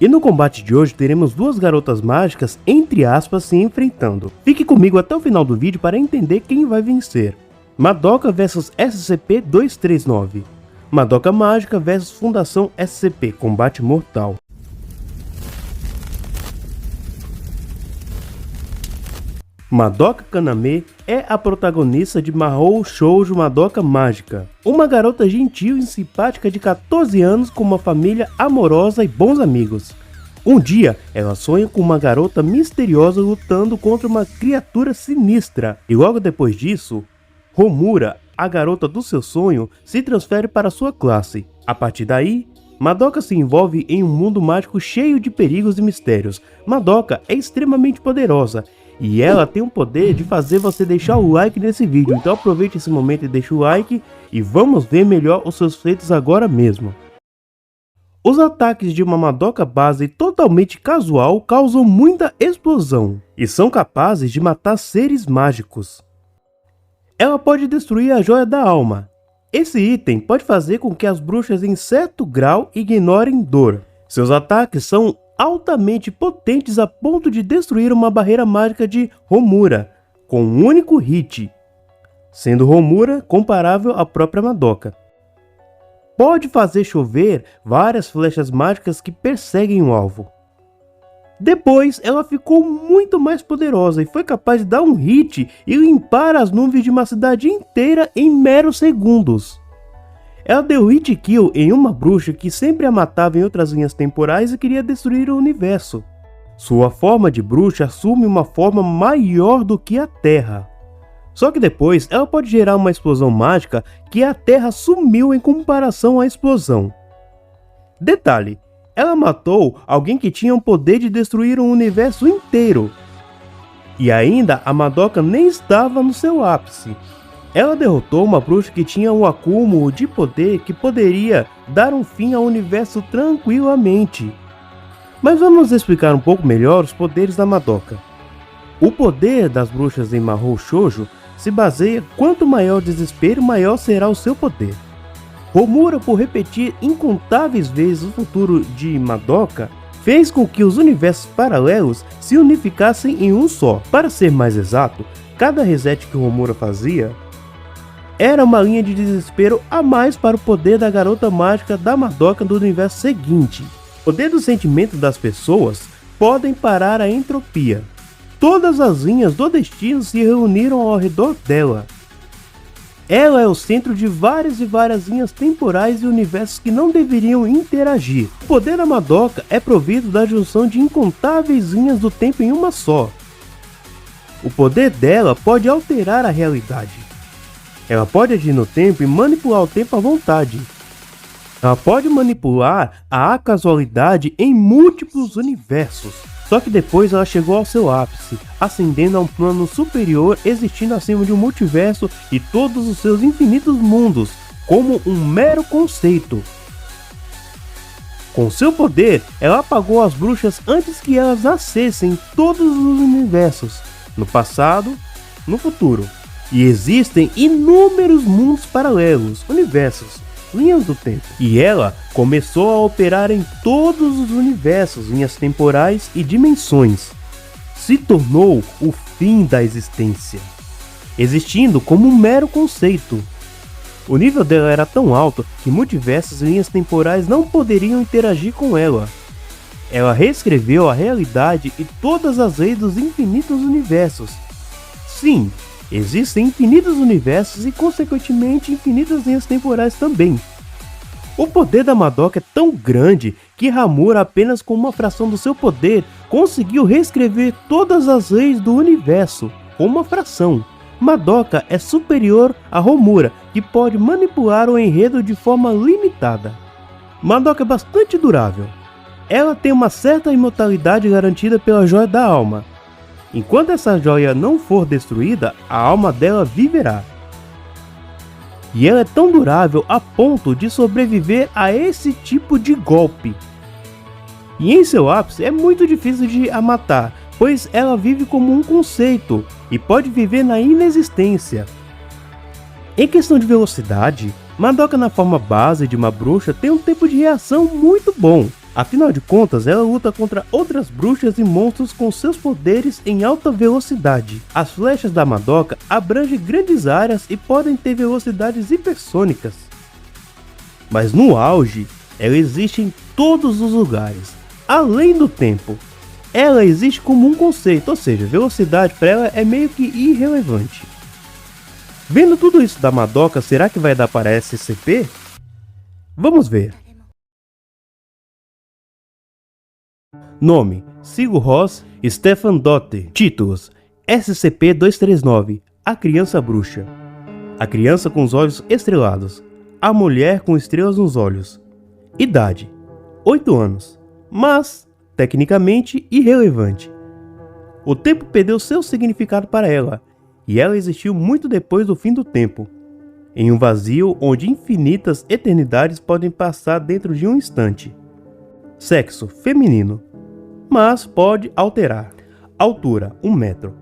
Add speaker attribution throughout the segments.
Speaker 1: E no combate de hoje teremos duas garotas mágicas, entre aspas, se enfrentando. Fique comigo até o final do vídeo para entender quem vai vencer. Madoka vs SCP-239. Madoka Mágica vs Fundação SCP, combate mortal. Madoka Kaname é a protagonista de Mahou Shoujo Madoka Mágica, uma garota gentil e simpática de 14 anos com uma família amorosa e bons amigos. Um dia, ela sonha com uma garota misteriosa lutando contra uma criatura sinistra, e logo depois disso, Homura, a garota do seu sonho, se transfere para sua classe. A partir daí, Madoka se envolve em um mundo mágico cheio de perigos e mistérios. Madoka é extremamente poderosa, e ela tem o poder de fazer você deixar o like nesse vídeo, então aproveite esse momento e deixe o like e vamos ver melhor os seus feitos agora mesmo. Os ataques de uma Madoka base totalmente casual causam muita explosão e são capazes de matar seres mágicos. Ela pode destruir a Joia da Alma. Esse item pode fazer com que as bruxas em certo grau ignorem dor. Seus ataques são altamente potentes a ponto de destruir uma barreira mágica de Homura com um único hit, sendo Homura comparável à própria Madoka. Pode fazer chover várias flechas mágicas que perseguem o alvo. Depois ela ficou muito mais poderosa e foi capaz de dar um hit e limpar as nuvens de uma cidade inteira em meros segundos. Ela deu hit kill em uma bruxa que sempre a matava em outras linhas temporais e queria destruir o universo. Sua forma de bruxa assume uma forma maior do que a Terra. Só que depois ela pode gerar uma explosão mágica que a Terra sumiu em comparação à explosão. Detalhe, ela matou alguém que tinha o poder de destruir o universo inteiro. E ainda a Madoka nem estava no seu ápice. Ela derrotou uma bruxa que tinha um acúmulo de poder que poderia dar um fim ao universo tranquilamente. Mas vamos explicar um pouco melhor os poderes da Madoka. O poder das bruxas em Mahou Shoujo se baseia quanto maior o desespero, maior será o seu poder. Homura, por repetir incontáveis vezes o futuro de Madoka, fez com que os universos paralelos se unificassem em um só. Para ser mais exato, cada reset que Homura fazia era uma linha de desespero a mais para o poder da garota mágica da Madoka do universo seguinte. O poder do sentimento das pessoas podem parar a entropia. Todas as linhas do destino se reuniram ao redor dela. Ela é o centro de várias e várias linhas temporais e universos que não deveriam interagir. O poder da Madoka é provido da junção de incontáveis linhas do tempo em uma só. O poder dela pode alterar a realidade. Ela pode agir no tempo e manipular o tempo à vontade. Ela pode manipular a casualidade em múltiplos universos. Só que depois ela chegou ao seu ápice, ascendendo a um plano superior existindo acima de um multiverso e todos os seus infinitos mundos, como um mero conceito. Com seu poder, ela apagou as bruxas antes que elas nascessem em todos os universos, no passado, no futuro. E existem inúmeros mundos paralelos, universos, linhas do tempo. E ela começou a operar em todos os universos, linhas temporais e dimensões. Se tornou o fim da existência, existindo como um mero conceito. O nível dela era tão alto que multiversos e linhas temporais não poderiam interagir com ela. Ela reescreveu a realidade e todas as leis dos infinitos universos. Sim, existem infinitos universos e, consequentemente, infinitas linhas temporais também. O poder da Madoka é tão grande que Homura, apenas com uma fração do seu poder, conseguiu reescrever todas as leis do universo, com uma fração. Madoka é superior a Homura, que pode manipular o enredo de forma limitada. Madoka é bastante durável. Ela tem uma certa imortalidade garantida pela Joia da Alma. Enquanto essa joia não for destruída, a alma dela viverá. E ela é tão durável a ponto de sobreviver a esse tipo de golpe. E em seu ápice é muito difícil de a matar, pois ela vive como um conceito e pode viver na inexistência. Em questão de velocidade, Madoka na forma base de uma bruxa tem um tempo de reação muito bom. Afinal de contas, ela luta contra outras bruxas e monstros com seus poderes em alta velocidade. As flechas da Madoka abrangem grandes áreas e podem ter velocidades hipersônicas. Mas no auge, ela existe em todos os lugares, além do tempo. Ela existe como um conceito, ou seja, velocidade para ela é meio que irrelevante. Vendo tudo isso da Madoka, será que vai dar para SCP? Vamos ver. Nome: Sigur Rós Stefan Dotter. Títulos: SCP-239 A Criança Bruxa, A Criança com os Olhos Estrelados, A Mulher com Estrelas nos Olhos. Idade: 8 anos, mas tecnicamente irrelevante. O tempo perdeu seu significado para ela, e ela existiu muito depois do fim do tempo, em um vazio onde infinitas eternidades podem passar dentro de um instante. Sexo: feminino, mas pode alterar. Altura: 1 metro,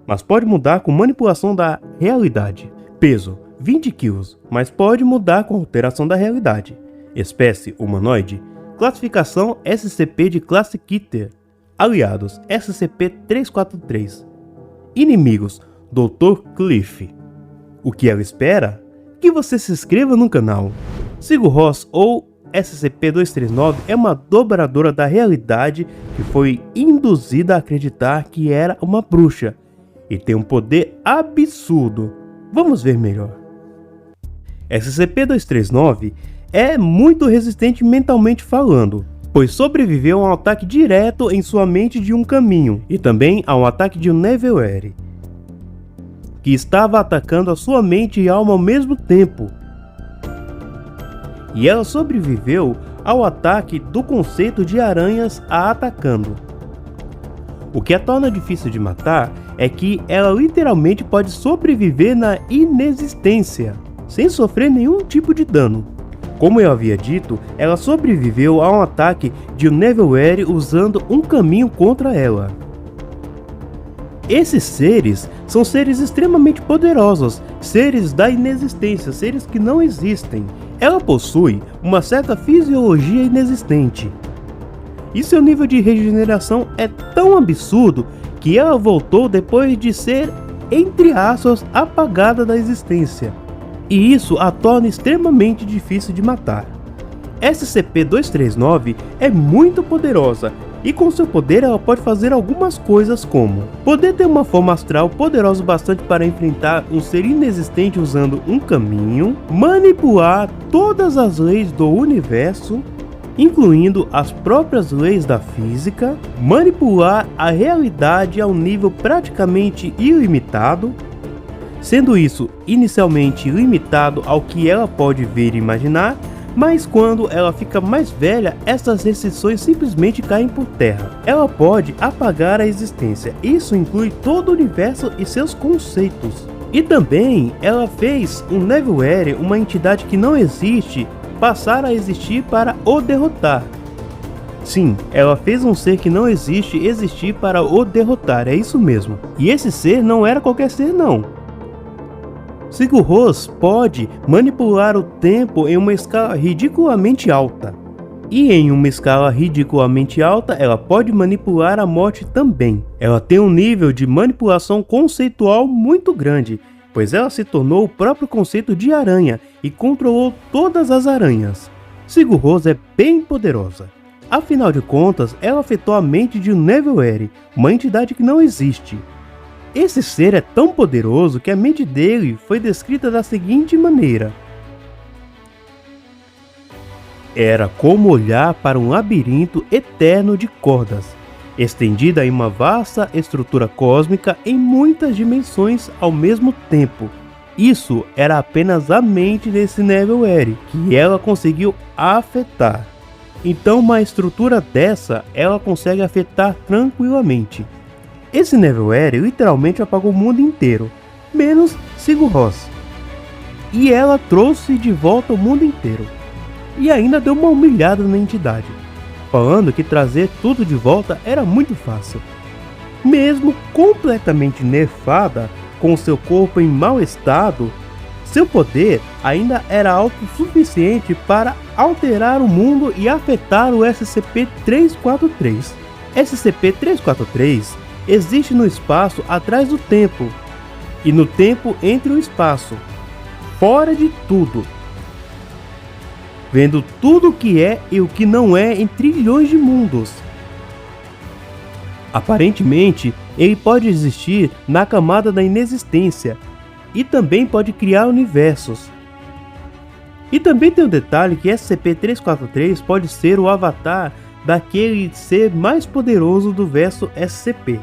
Speaker 1: mas pode mudar com manipulação da realidade. Peso: 20 kg, mas pode mudar com alteração da realidade. Espécie: humanoide. Classificação: SCP de classe Keter. Aliados: SCP-343. Inimigos: Dr. Cliff. O que ela espera? Que você se inscreva no canal. Sigur Rós ou SCP-239 é uma dobradora da realidade que foi induzida a acreditar que era uma bruxa e tem um poder absurdo. Vamos ver melhor. SCP-239 é muito resistente mentalmente falando, pois sobreviveu a um ataque direto em sua mente de um caminho e também a um ataque de um Nevelware, que estava atacando a sua mente e alma ao mesmo tempo. E ela sobreviveu ao ataque do conceito de aranhas a atacando. O que a torna difícil de matar é que ela literalmente pode sobreviver na inexistência, sem sofrer nenhum tipo de dano. Como eu havia dito, ela sobreviveu a um ataque de um Nevelware usando um caminho contra ela. Esses seres são seres extremamente poderosos, seres da inexistência, seres que não existem. Ela possui uma certa fisiologia inexistente, e seu nível de regeneração é tão absurdo que ela voltou depois de ser, entre aspas, apagada da existência, e isso a torna extremamente difícil de matar. SCP-239 é muito poderosa, e com seu poder ela pode fazer algumas coisas como poder ter uma forma astral poderosa bastante para enfrentar um ser inexistente usando um caminho, manipular todas as leis do universo, incluindo as próprias leis da física, manipular a realidade a um nível praticamente ilimitado, sendo isso inicialmente limitado ao que ela pode ver e imaginar, mas quando ela fica mais velha, essas restrições simplesmente caem por terra. Ela pode apagar a existência, isso inclui todo o universo e seus conceitos. E também ela fez um Nevelware, uma entidade que não existe, passar a existir para o derrotar. Sim, ela fez um ser que não existe existir para o derrotar, é isso mesmo. E esse ser não era qualquer ser não. Sigur Rós pode manipular o tempo em uma escala ridiculamente alta. E em uma escala ridiculamente alta, ela pode manipular a morte também. Ela tem um nível de manipulação conceitual muito grande, pois ela se tornou o próprio conceito de aranha e controlou todas as aranhas. Sigur Rós é bem poderosa. Afinal de contas, ela afetou a mente de um Nevelware, uma entidade que não existe. Esse ser é tão poderoso que a mente dele foi descrita da seguinte maneira: era como olhar para um labirinto eterno de cordas, estendida em uma vasta estrutura cósmica em muitas dimensões ao mesmo tempo. Isso era apenas a mente desse Nevelware que ela conseguiu afetar. Então uma estrutura dessa ela consegue afetar tranquilamente. Esse Nevelware literalmente apagou o mundo inteiro, menos Sigur Rós. E ela trouxe de volta o mundo inteiro. E ainda deu uma humilhada na entidade, falando que trazer tudo de volta era muito fácil. Mesmo completamente nerfada, com seu corpo em mau estado, Seu poder ainda era autossuficiente para alterar o mundo e afetar o SCP-343. SCP-343 existe no espaço atrás do tempo, e no tempo entre o espaço, fora de tudo, vendo tudo o que é e o que não é em trilhões de mundos. Aparentemente, ele pode existir na camada da inexistência e também pode criar universos. E também tem o detalhe que SCP-343 pode ser o avatar daquele ser mais poderoso do verso SCP.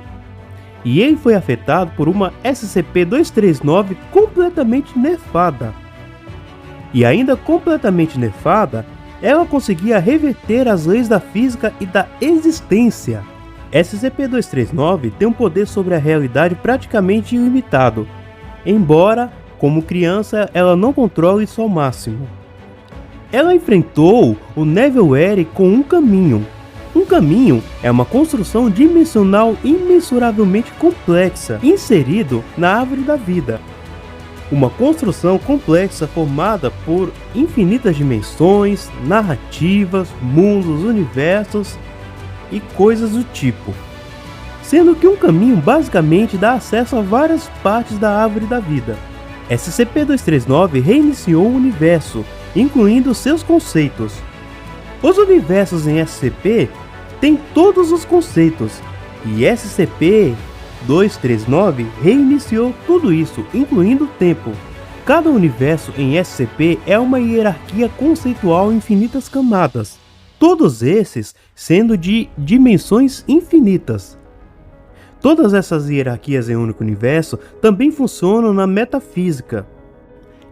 Speaker 1: E ele foi afetado por uma SCP-239 completamente nerfada. E ainda completamente nerfada, ela conseguia reverter as leis da física e da existência. SCP-239 tem um poder sobre a realidade praticamente ilimitado, embora, como criança, ela não controle isso ao máximo. Ela enfrentou o Neverwhere com um caminho. Um caminho é uma construção dimensional imensuravelmente complexa, inserido na árvore da vida. Uma construção complexa formada por infinitas dimensões, narrativas, mundos, universos e coisas do tipo. Sendo que um caminho basicamente dá acesso a várias partes da árvore da vida. SCP-239 reiniciou o universo, incluindo seus conceitos. Os universos em SCP têm todos os conceitos, e SCP-239 reiniciou tudo isso, incluindo o tempo. Cada universo em SCP é uma hierarquia conceitual em infinitas camadas, todos esses sendo de dimensões infinitas. Todas essas hierarquias em um único universo também funcionam na metafísica.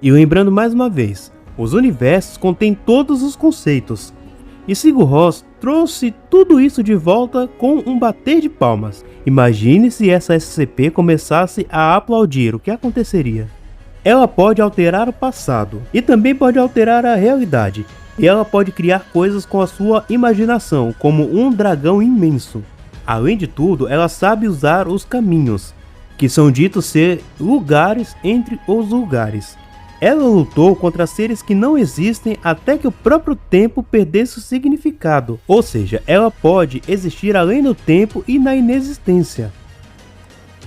Speaker 1: E lembrando mais uma vez, os universos contêm todos os conceitos. E Sigur Rós trouxe tudo isso de volta com um bater de palmas. Imagine se essa SCP começasse a aplaudir, o que aconteceria? Ela pode alterar o passado e também pode alterar a realidade. E ela pode criar coisas com a sua imaginação, como um dragão imenso. Além de tudo, ela sabe usar os caminhos, que são ditos ser lugares entre os lugares. Ela lutou contra seres que não existem até que o próprio tempo perdesse o significado, ou seja, ela pode existir além do tempo e na inexistência.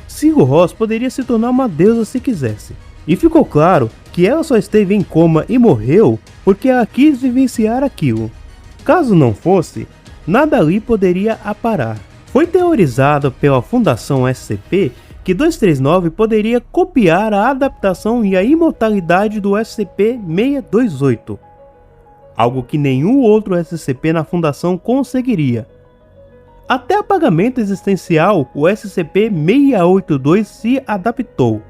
Speaker 1: Sigur Rós poderia se tornar uma deusa se quisesse, e ficou claro que ela só esteve em coma e morreu porque ela quis vivenciar aquilo. Caso não fosse, nada ali poderia a parar. Foi teorizado pela Fundação SCP que 239 poderia copiar a adaptação e a imortalidade do SCP-628, algo que nenhum outro SCP na Fundação conseguiria. Até apagamento existencial, o SCP-682 se adaptou.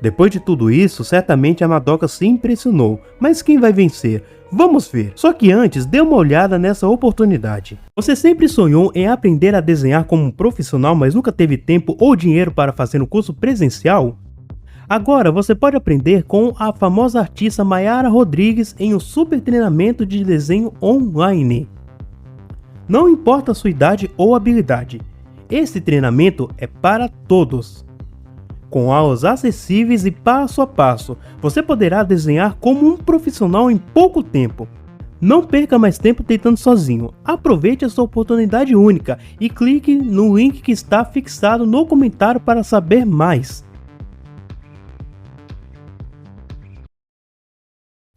Speaker 1: Depois de tudo isso, certamente a Madoka se impressionou, mas quem vai vencer? Vamos ver. Só que antes, dê uma olhada nessa oportunidade. Você sempre sonhou em aprender a desenhar como um profissional, mas nunca teve tempo ou dinheiro para fazer um curso presencial? Agora você pode aprender com a famosa artista Mayara Rodrigues em um super treinamento de desenho online. Não importa a sua idade ou habilidade, esse treinamento é para todos. Com aulas acessíveis e passo a passo, você poderá desenhar como um profissional em pouco tempo. Não perca mais tempo tentando sozinho, aproveite essa oportunidade única e clique no link que está fixado no comentário para saber mais.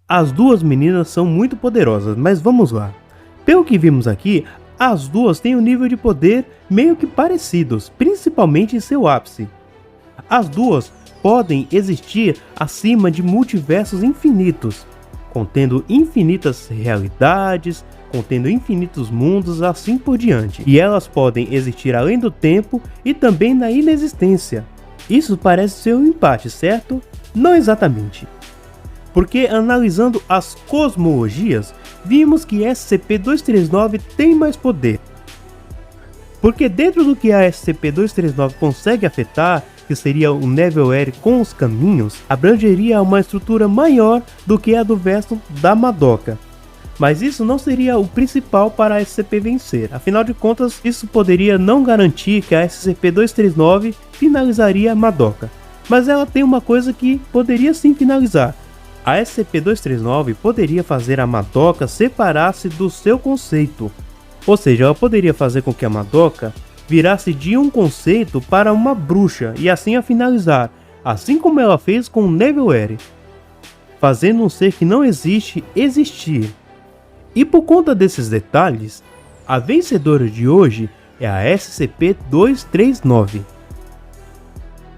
Speaker 1: As duas meninas são muito poderosas, mas vamos lá. Pelo que vimos aqui, as duas têm um nível de poder meio que parecidos, principalmente em seu ápice. As duas podem existir acima de multiversos infinitos, contendo infinitas realidades, contendo infinitos mundos, assim por diante. E elas podem existir além do tempo e também na inexistência. Isso parece ser um empate, certo? Não exatamente. Porque analisando as cosmologias, vimos que SCP-239 tem mais poder. Porque dentro do que a SCP-239 consegue afetar, que seria o Neverwhere com os caminhos, abrangeria uma estrutura maior do que a do verso da Madoka. Mas isso não seria o principal para a SCP vencer, afinal de contas isso poderia não garantir que a SCP-239 finalizaria a Madoka. Mas ela tem uma coisa que poderia sim finalizar, A SCP-239 poderia fazer a Madoka separar-se do seu conceito, ou seja, ela poderia fazer com que a Madoka virasse de um conceito para uma bruxa e assim a finalizar, assim como ela fez com Neverwhere, fazendo um ser que não existe existir. E por conta desses detalhes, a vencedora de hoje é a SCP-239.